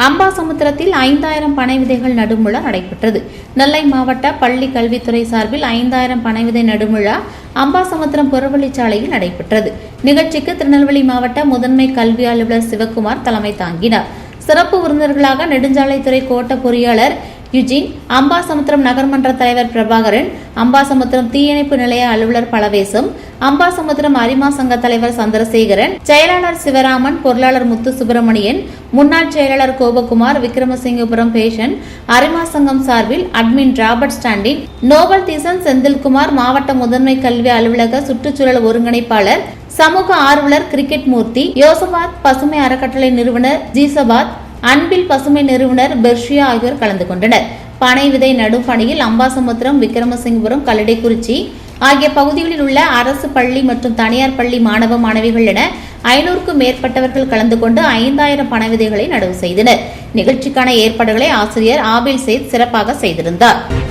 அம்பாசமுத்திரத்தில் 5000 பனை விதைகள் நடும் விழா நடைபெற்றது. நெல்லை மாவட்ட பள்ளி கல்வித்துறை சார்பில் 5000 பனை விதை நடும் விழா அம்பாசமுத்திரம் புறவழிச்சாலையில் நடைபெற்றது. நிகழ்ச்சிக்கு திருநெல்வேலி மாவட்ட முதன்மை கல்வி அலுவலர் சிவக்குமார் தலைமை தாங்கினார். சிறப்பு விருந்தினர்களாக நெடுஞ்சாலைத்துறை கோட்ட பொறியாளர் யுஜின், அம்பாசமுத்திரம் நகர்மன்ற தலைவர் பிரபாகரன், அம்பாசமுத்திரம் தீயணைப்பு நிலைய அலுவலர் பலவேசம், அம்பாசமுத்திரம் அரிமா சங்க தலைவர் சந்திரசேகரன், செயலாளர் சிவராமன், பொருளாளர் முத்து சுப்பிரமணியன், முன்னாள் செயலாளர் கோபகுமார், விக்ரமசிங்கபுரம் பேஷன், அரிமா சங்கம் சார்பில் admin Robert ஸ்டாண்டின், Nobel Theesan Senthilkumar, மாவட்ட முதன்மை கல்வி அலுவலக சுற்றுச்சூழல் ஒருங்கிணைப்பாளர், சமூக ஆர்வலர் கிரிக்கெட் மூர்த்தி, யோசபாத் பசுமை அறக்கட்டளை நிறுவனர் ஜீசபாத், அன்பில் பசுமை நிறுவனர் பெர்ஷியா ஆகியோர் கலந்து கொண்டனர். பனை விதை நடும் பணியில் அம்பாசமுத்திரம், விக்ரமசிங்கபுரம், கல்லடைக்குறிச்சி ஆகிய பகுதிகளில் உள்ள அரசு பள்ளி மற்றும் தனியார் பள்ளி மாணவ மாணவிகள் என 500க்கும் மேற்பட்டவர்கள் கலந்து கொண்டு 5000 பனை விதைகளை நடவு செய்தனர். நிகழ்ச்சிக்கான ஏற்பாடுகளை ஆசிரியர் ஆபில் சேத் சிறப்பாக செய்திருந்தார்.